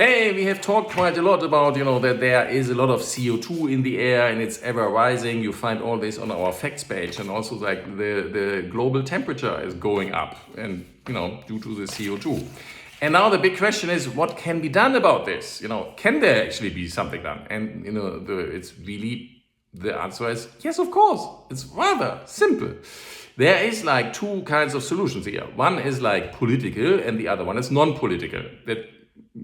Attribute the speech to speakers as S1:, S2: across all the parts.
S1: Hey, we have talked quite a lot about, that there is a lot of CO2 in the air and it's ever rising. You find all this on our facts page, and also like the global temperature is going up and, due to the CO2. And now the big question is, what can be done about this? Can there actually be something done? And, the answer is yes, of course. It's rather simple. There is like two kinds of solutions here. One is like political and the other one is non-political. That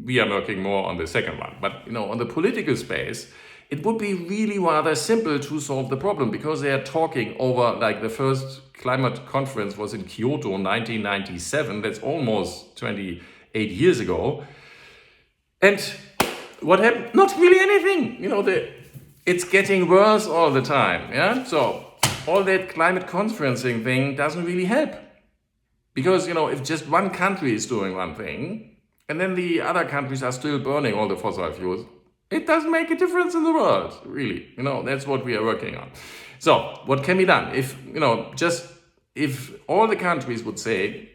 S1: we are working more on the second one. But, on the political space, it would be really rather simple to solve the problem, because they are talking over, like, the first climate conference was in Kyoto in 1997. That's almost 28 years ago. And what happened? Not really anything. It's getting worse all the time. Yeah. So all that climate conferencing thing doesn't really help, because, if just one country is doing one thing, and then the other countries are still burning all the fossil fuels, it doesn't make a difference in the world, really. That's what we are working on. So what can be done? If all the countries would say,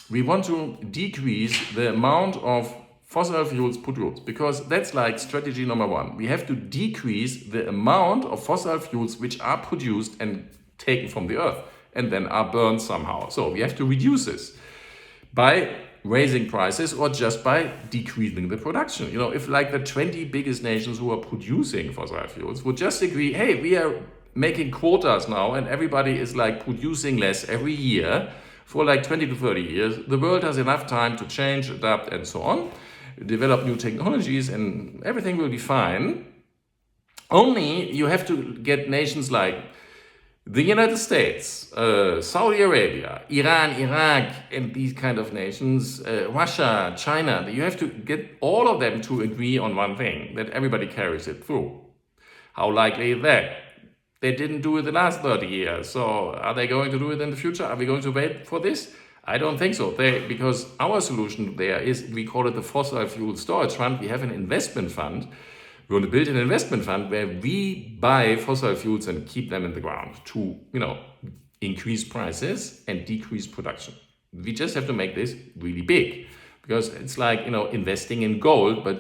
S1: we want to decrease the amount of fossil fuels produced, because that's like strategy number one. We have to decrease the amount of fossil fuels which are produced and taken from the earth and then are burned somehow. So we have to reduce this by raising prices or just by decreasing the production. If like the 20 biggest nations who are producing fossil fuels would just agree, hey, we are making quotas now and everybody is like producing less every year for like 20 to 30 years, the world has enough time to change, adapt, and so on, develop new technologies, and everything will be fine. Only you have to get nations like the United States, Saudi Arabia, Iran, Iraq, and these kind of nations, Russia, China. You have to get all of them to agree on one thing, that everybody carries it through. How likely is that? They didn't do it the last 30 years. So are they going to do it in the future? Are we going to wait for this? I don't think so. Because our solution there is, we call it the Fossil Fuel Storage Fund. We have an investment fund. We're going to build an investment fund where we buy fossil fuels and keep them in the ground to, increase prices and decrease production. We just have to make this really big, because it's like, investing in gold, but,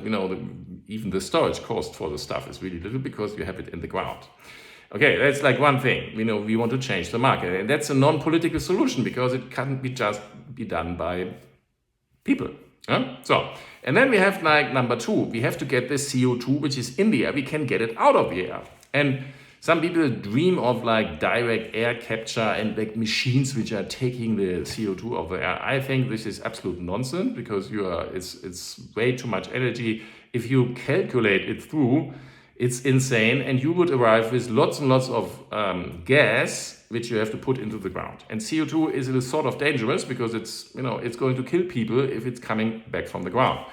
S1: even the storage cost for the stuff is really little because you have it in the ground. Okay, that's like one thing. We want to change the market, and that's a non-political solution because it can't be done by people. So, and then we have like number two, we have to get the CO2 which is in the air, we can get it out of the air. And some people dream of like direct air capture and like machines which are taking the CO2 of the air. I think this is absolute nonsense, because it's way too much energy. If you calculate it through, it's insane, and you would arrive with lots and lots of gas which you have to put into the ground. And CO2 is a sort of dangerous because it's going to kill people if it's coming back from the ground.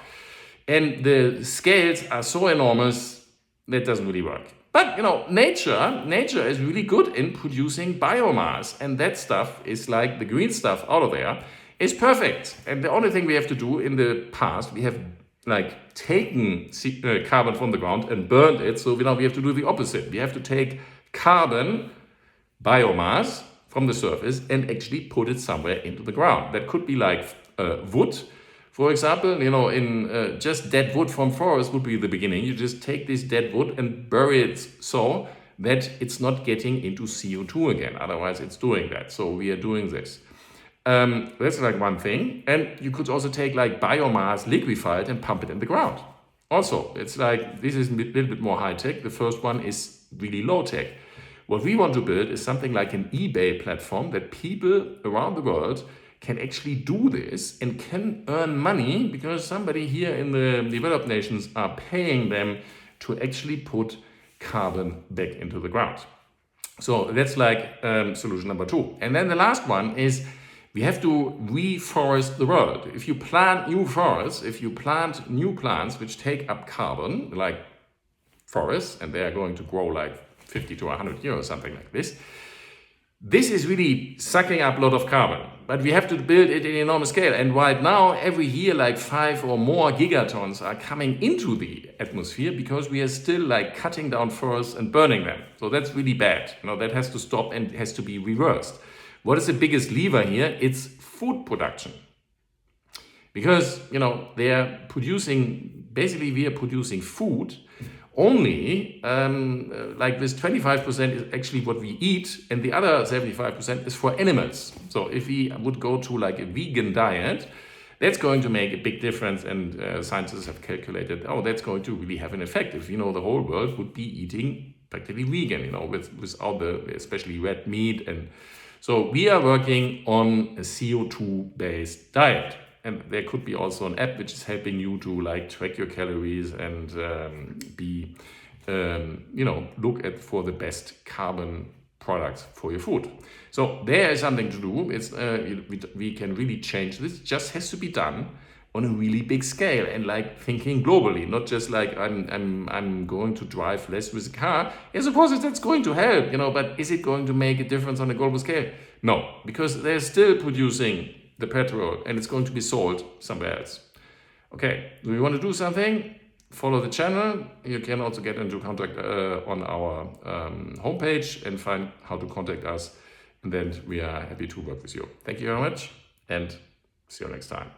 S1: And the scales are so enormous that doesn't really work. But nature is really good in producing biomass, and that stuff is like the green stuff out of there is perfect. And the only thing we have to do, in the past, we have like taken carbon from the ground and burned it. So we have to do the opposite. We have to take carbon, biomass from the surface, and actually put it somewhere into the ground. That could be like wood, for example. In just dead wood from forests would be the beginning. You just take this dead wood and bury it so that it's not getting into CO2 again. Otherwise, it's doing that. So we are doing this. That's like one thing. And you could also take like biomass liquefied and pump it in the ground. Also, it's like, this is a little bit more high tech. The first one is really low tech. What we want to build is something like an eBay platform that people around the world can actually do this and can earn money, because somebody here in the developed nations are paying them to actually put carbon back into the ground. So that's like solution number two. And then the last one is, we have to reforest the world. If you plant new forests, if you plant new plants which take up carbon, like forests, and they are going to grow like 50 to 100 years, something like this, this is really sucking up a lot of carbon. But we have to build it in enormous scale. And right now, every year, like 5 or more gigatons are coming into the atmosphere, because we are still like cutting down forests and burning them. So that's really bad. That has to stop and has to be reversed. What is the biggest lever here? It's food production. Because, they are producing basically we are producing food only like this 25% is actually what we eat, and the other 75% is for animals. So if we would go to like a vegan diet, that's going to make a big difference, and scientists have calculated, oh, that's going to really have an effect. If, the whole world would be eating practically vegan, without the especially red meat. And so we are working on a CO2 based diet. And there could be also an app which is helping you to like track your calories and look at for the best carbon products for your food. So there is something to do. It's we can really change this. It just has to be done on a really big scale and like thinking globally, not just like I'm going to drive less with a car. I suppose that's going to help, but is it going to make a difference on a global scale? No, because they're still producing the petrol and it's going to be sold somewhere else. Okay, do you want to do something? Follow the channel. You can also get into contact on our homepage and find how to contact us. And then we are happy to work with you. Thank you very much and see you next time.